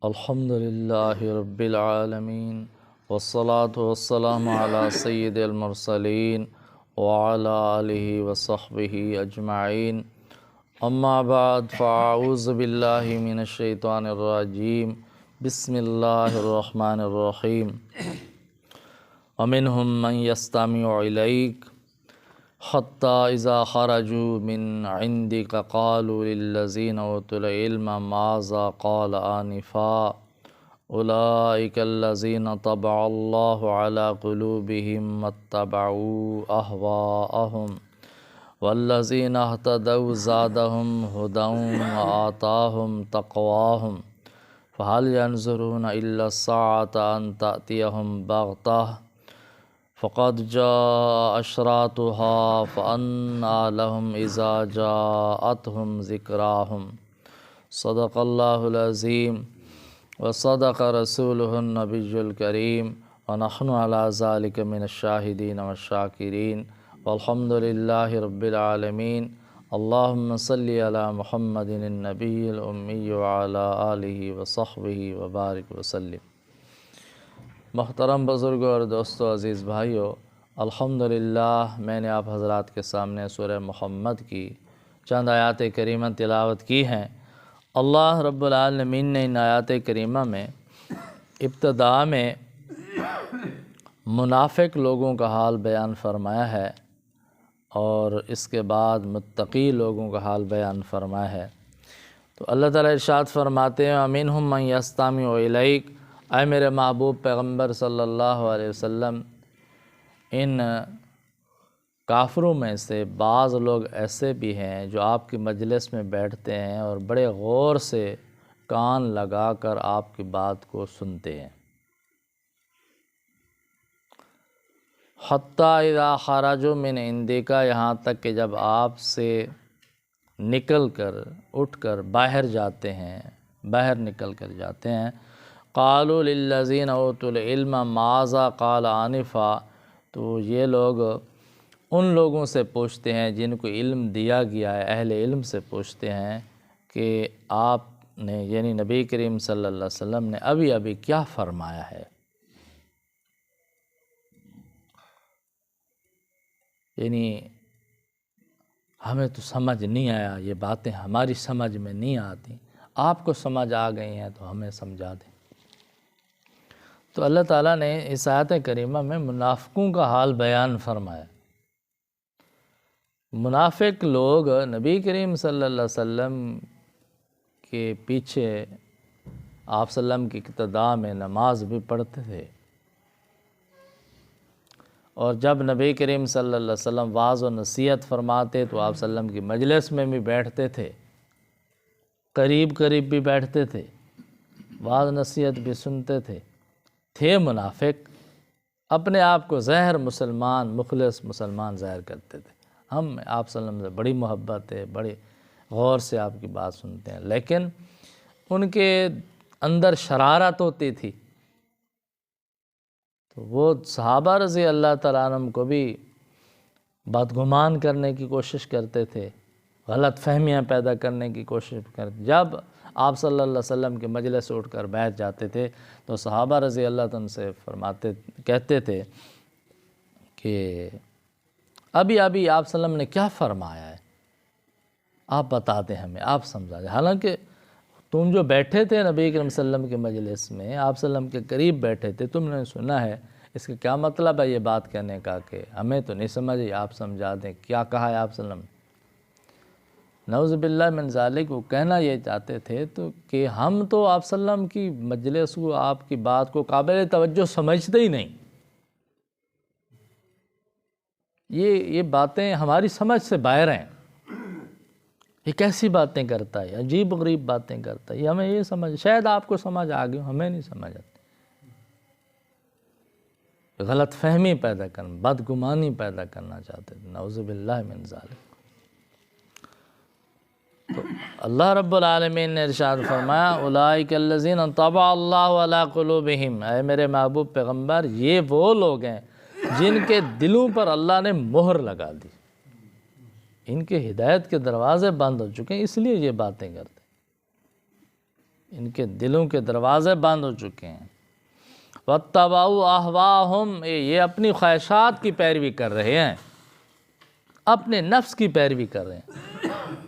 الحمد للہ رب العالمین والصلاة والسلام علی سید المرسلین وعلی آلہ وصحبہ اجمعین اما بعد فاعوذ باللہ من الشیطان الرجیم بسم اللہ الرحمن الرحیم ومنہم من یستمع الیک حتی اذا خرجوا من عندک قالوا للذین اوتوا العلم ماذا قال آنفا اولئک الذین طبع اللہ علی قلوبہم واتبعوا اہواءہم والذین اہتدوا زادہم ھدی وآتاہم تقواہم فہل ینظرون الا الساعة ان تأتیہم بغتہ فقد جاء اشراطها فأنى لهم اذا جاءتهم ذکراہم صدق اللہ العظیم وصدق رسولہ النبی الکریم ونحن علی ذلک من الشاہدین والشاکرین والحمد للہ رب العالمین اللہم صلی علی محمد النبی الامی وعلی آلہ وصحبہ وبارک وسلم۔ محترم بزرگوں اور دوستو، عزیز بھائیو، الحمدللہ میں نے آپ حضرات کے سامنے سورہ محمد کی چند آیات کریمہ تلاوت کی ہیں۔ اللہ رب العالمین نے ان آیات کریمہ میں ابتدا میں منافق لوگوں کا حال بیان فرمایا ہے اور اس کے بعد متقی لوگوں کا حال بیان فرمایا ہے۔ تو اللہ تعالیٰ ارشاد فرماتے ہیں وَمِنْهُمْ مَنْ يَسْتَمِعُ إِلَيْكَ، اے میرے محبوب پیغمبر صلی اللہ علیہ وسلم، ان کافروں میں سے بعض لوگ ایسے بھی ہیں جو آپ کی مجلس میں بیٹھتے ہیں اور بڑے غور سے کان لگا کر آپ کی بات کو سنتے ہیں۔ حتیٰ اذا خرجوا من عندک، یہاں تک کہ جب آپ سے نکل کر اٹھ کر باہر جاتے ہیں، باہر نکل کر جاتے ہیں، قالوا للذین اوتوا العلم ماذا قال آنفا، تو یہ لوگ ان لوگوں سے پوچھتے ہیں جن کو علم دیا گیا ہے، اہل علم سے پوچھتے ہیں کہ آپ نے یعنی نبی کریم صلی اللہ علیہ وسلم نے ابھی ابھی کیا فرمایا ہے، یعنی ہمیں تو سمجھ نہیں آیا، یہ باتیں ہماری سمجھ میں نہیں آتی، آپ کو سمجھ آ گئی ہیں تو ہمیں سمجھا دیں۔ تو اللہ تعالیٰ نے اس آیت کریمہ میں منافقوں کا حال بیان فرمایا۔ منافق لوگ نبی کریم صلی اللہ علیہ وسلم کے پیچھے آپ صلی اللہ علیہ وسلم کی اقتداء میں نماز بھی پڑھتے تھے، اور جب نبی کریم صلی اللہ علیہ وسلم واعظ و نصیحت فرماتے تو آپ صلی اللہ علیہ وسلم کی مجلس میں بھی بیٹھتے تھے، قریب بھی بیٹھتے تھے، واعظ نصیحت بھی سنتے تھے منافق، اپنے آپ کو ظاہر مسلمان، مخلص مسلمان ظاہر کرتے تھے، ہم آپ صلی اللہ علیہ وسلم سے بڑی محبت ہے، بڑے غور سے آپ کی بات سنتے ہیں، لیکن ان کے اندر شرارت ہوتی تھی، تو وہ صحابہ رضی اللہ تعالیٰ عنہ کو بھی بدگمان کرنے کی کوشش کرتے تھے، غلط فہمیاں پیدا کرنے کی کوشش کرتے۔ جب آپ صلی اللہ علیہ وسلم کے مجلس سے اٹھ کر بیٹھ جاتے تھے تو صحابہ رضی اللہ عنہ سے کہتے تھے کہ ابھی آپ صلی اللہ علیہ وسلم نے کیا فرمایا ہے، آپ بتا دیں ہمیں، آپ سمجھا دیں۔ حالانکہ تم جو بیٹھے تھے نبی کریم صلی اللہ علیہ وسلم کے مجلس میں، آپ صلی اللہ علیہ وسلم کے قریب بیٹھے تھے، تم نے سنا ہے، اس کا کیا مطلب ہے یہ بات کہنے کا کہ ہمیں تو نہیں سمجھ، آپ سمجھا دیں کیا کہا ہے آپ صلی اللہ علیہ وسلم۔ نعوذ باللہ من ذالک، وہ کہنا یہ چاہتے تھے تو کہ ہم تو آپ صلی اللہ علیہ وسلم کی مجلس کو، آپ کی بات کو قابل توجہ سمجھتے ہی نہیں، یہ باتیں ہماری سمجھ سے باہر ہیں، یہ کیسی باتیں کرتا ہے، عجیب غریب باتیں کرتا ہے، یہ ہمیں یہ سمجھ، شاید آپ کو سمجھ آ گئی، ہمیں نہیں سمجھ آتی، غلط فہمی پیدا کرنا، بدگمانی پیدا کرنا چاہتے تھے، نعوذ باللہ من ذالک۔ تو اللہ رب العالمین نے ارشاد فرمایا اولئک الذین طبع اللہ علی قلوبہم، اے میرے محبوب پیغمبر، یہ وہ لوگ ہیں جن کے دلوں پر اللہ نے مہر لگا دی، ان کے ہدایت کے دروازے بند ہو چکے ہیں، اس لیے یہ باتیں کرتے ہیں۔ ان کے دلوں کے دروازے بند ہو چکے ہیں۔ وَاتَّبَعُوا أَهْوَاءَهُمْ، یہ اپنی خواہشات کی پیروی کر رہے ہیں، اپنے نفس کی پیروی کر رہے ہیں،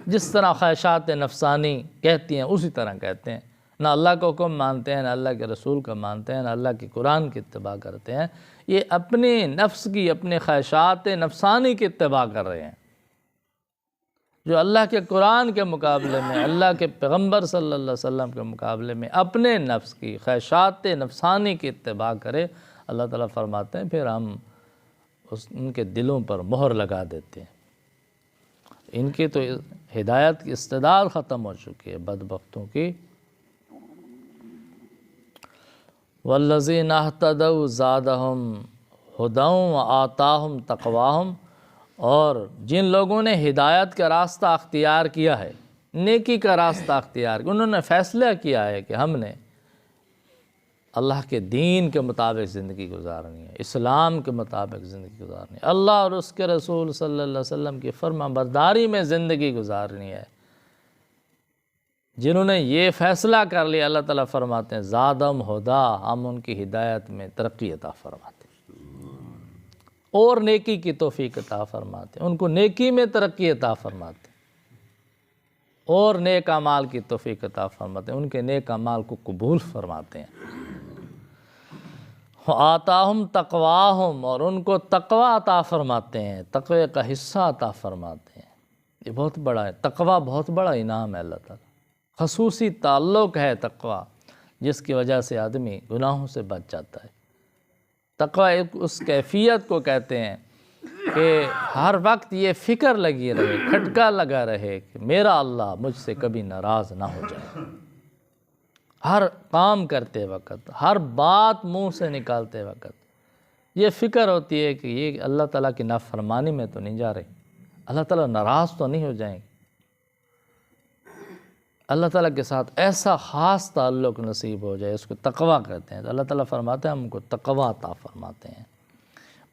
جس طرح خواہشات نفسانی کہتی ہیں اسی طرح کہتے ہیں، نہ اللہ کا حکم مانتے ہیں، نہ اللہ کے رسول کا مانتے ہیں، نہ اللہ کے قرآن کی اتباع کرتے ہیں، یہ اپنے نفس کی، اپنے خواہشات نفسانی کی اتباع کر رہے ہیں، جو اللہ کے قرآن کے مقابلے میں، اللہ کے پیغمبر صلی اللہ علیہ وسلم کے مقابلے میں اپنے نفس کی خواہشات نفسانی کی اتباع کرے، اللہ تعالیٰ فرماتے ہیں پھر ہم ان کے دلوں پر مہر لگا دیتے ہیں۔ ان کی تو ہدایت کی استعداد ختم ہو چکی ہے بدبختوں کی۔ وَالَّذِينَ اهْتَدَوْا زَادَهُمْ هُدًى وَآتَاهُمْ تَقْوَاهُمْ، اور جن لوگوں نے ہدایت کا راستہ اختیار کیا ہے، نیکی کا راستہ اختیار کیا، انہوں نے فیصلہ کیا ہے کہ ہم نے اللہ کے دین کے مطابق زندگی گزارنی ہے، اسلام کے مطابق زندگی گزارنی ہے، اللہ اور اس کے رسول صلی اللہ علیہ وسلم کی فرما برداری میں زندگی گزارنی ہے، جنہوں نے یہ فیصلہ کر لیا، اللہ تعالیٰ فرماتے ہیں زادہم ہدا، ہم ان کی ہدایت میں ترقی عطا فرماتے ہیں اور نیکی کی توفیق عطا فرماتے ہیں، ان کو نیکی میں ترقی عطا فرماتے ہیں اور نیک اعمال کی توفیق عطا فرماتے ہیں، ان کے نیک اعمال کو قبول فرماتے ہیں۔ آتاہم تقواہم، اور ان کو تقوی عطا فرماتے ہیں، تقوی کا حصہ عطا فرماتے ہیں۔ یہ بہت بڑا ہے، تقوی بہت بڑا انعام ہے اللہ تعالیٰ، خصوصی تعلق ہے تقوی، جس کی وجہ سے آدمی گناہوں سے بچ جاتا ہے۔ تقوی اس کیفیت کو کہتے ہیں کہ ہر وقت یہ فکر لگی رہے، کھٹکا لگا رہے کہ میرا اللہ مجھ سے کبھی ناراض نہ ہو جائے، ہر کام کرتے وقت، ہر بات منہ سے نکالتے وقت یہ فکر ہوتی ہے کہ یہ اللہ تعالیٰ کی نافرمانی میں تو نہیں جا رہی، اللہ تعالیٰ ناراض تو نہیں ہو جائیں گے۔ اللہ تعالیٰ کے ساتھ ایسا خاص تعلق نصیب ہو جائے، اس کو تقوی کہتے ہیں۔ تو اللہ تعالیٰ فرماتے ہیں ہم کو تقوی عطا فرماتے ہیں،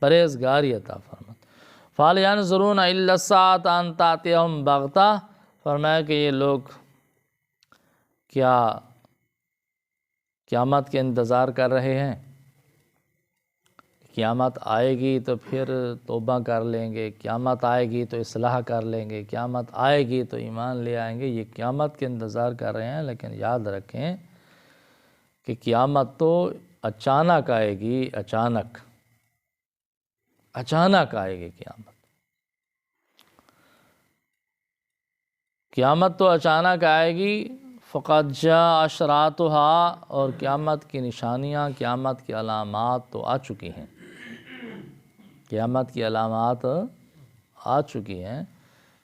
پرہیزگاری عطا فرماتے ہیں۔ فَهَلْ يَنظُرُونَ إِلَّا السَّاعَةَ أَن تَأْتِيَهُمْ بَغْتَةً، فرمایا کہ یہ لوگ کیا قیامت کے انتظار کر رہے ہیں؟ قیامت آئے گی تو پھر توبہ کر لیں گے، قیامت آئے گی تو اصلاح کر لیں گے، قیامت آئے گی تو ایمان لے آئیں گے، یہ قیامت کے انتظار کر رہے ہیں۔ لیکن یاد رکھیں کہ قیامت تو اچانک آئے گی، اچانک آئے گی قیامت تو اچانک آئے گی۔ فَقَدْ جَاءَ أَشْرَاطُهَا، اور قیامت کی نشانیاں، قیامت کی علامات تو آ چکی ہیں، قیامت کی علامات آ چکی ہیں۔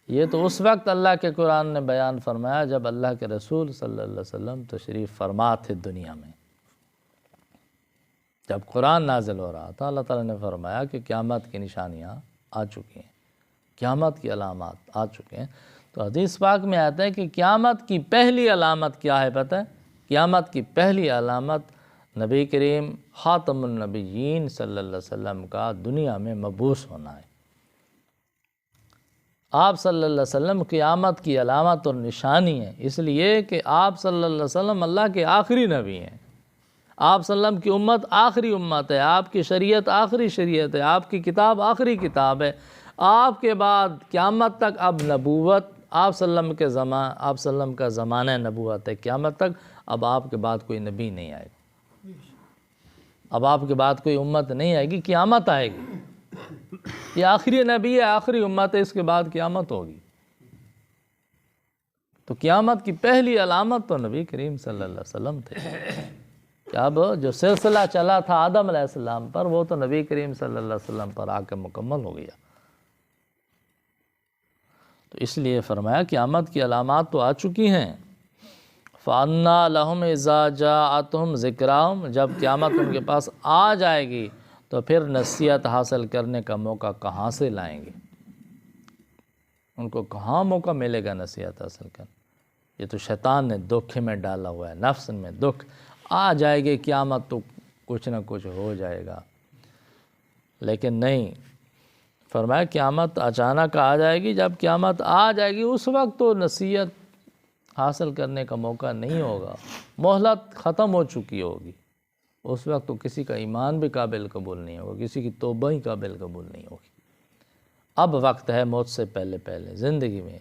یہ تو اس وقت اللہ کے قرآن نے بیان فرمایا جب اللہ کے رسول صلی اللہ علیہ وسلم تشریف فرما تھے دنیا میں، جب قرآن نازل ہو رہا تھا، اللہ تعالیٰ نے فرمایا کہ قیامت کی نشانیاں آ چکی ہیں، قیامت کی علامات آ چکے ہیں۔ تو حدیث پاک میں آتا ہے کہ قیامت کی پہلی علامت کیا ہے پتہ ہے؟ قیامت کی پہلی علامت نبی کریم خاتم النبیین صلی اللہ علیہ وسلم کا دنیا میں مبعوث ہونا ہے۔ آپ صلی اللہ علیہ وسلم قیامت کی علامت اور نشانی ہے، اس لیے کہ آپ صلی اللہ علیہ وسلم اللہ کے آخری نبی ہیں، آپ صلی اللہ علیہ وسلم کی امت آخری امت ہے، آپ کی شریعت آخری شریعت ہے، آپ کی کتاب آخری کتاب ہے۔ آپ کے بعد قیامت تک اب نبوت، آپ صلی اللہ علیہ وسلم کا زمانہ نبوت ہے قیامت تک، اب آپ کے بعد کوئی نبی نہیں آئے گا، اب آپ کے بعد کوئی امت نہیں آئے گی، قیامت آئے گی۔ یہ آخری نبی ہے، آخری امت ہے، اس کے بعد قیامت ہوگی۔ تو قیامت کی پہلی علامت تو نبی کریم صلی اللہ علیہ وسلم تھے کہ اب جو سلسلہ چلا تھا آدم علیہ السلام پر، وہ تو نبی کریم صلی اللہ علیہ وسلم پر آ کے مکمل ہو گیا۔ تو اس لیے فرمایا قیامت کی علامات تو آ چکی ہیں۔ فَأَنَّىٰ لَهُمْ إِذَا جَاءَتْهُمْ ذِكْرَاهُمْ، جب قیامت ان کے پاس آ جائے گی تو پھر نصیحت حاصل کرنے کا موقع کہاں سے لائیں گے؟ ان کو کہاں موقع ملے گا نصیحت حاصل کرنے؟ یہ تو شیطان نے دھوکے میں ڈالا ہوا ہے، نفس میں دکھ آ جائے گی، قیامت تو کچھ نہ کچھ ہو جائے گا، لیکن نہیں، فرمایا قیامت اچانک آ جائے گی۔ جب قیامت آ جائے گی اس وقت تو نصیحت حاصل کرنے کا موقع نہیں ہوگا، مہلت ختم ہو چکی ہوگی، اس وقت تو کسی کا ایمان بھی قابل قبول نہیں ہوگا، کسی کی توبہ ہی قابل قبول نہیں ہوگی۔ اب وقت ہے موت سے پہلے پہلے زندگی میں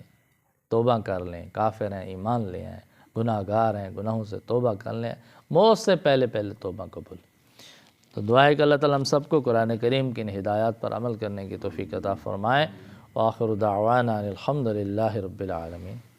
توبہ کر لیں، کافر ہیں ایمان لے آئیں، گناہ گار ہیں گناہوں سے توبہ کر لیں، موت سے پہلے پہلے توبہ قبول۔ تو دعا ہے کہ اللہ تعالیٰ ہم سب کو قرآن کریم کی ان ہدایات پر عمل کرنے کی توفیق عطا فرمائے۔ وآخر دعوانا الحمد للہ رب العالمین۔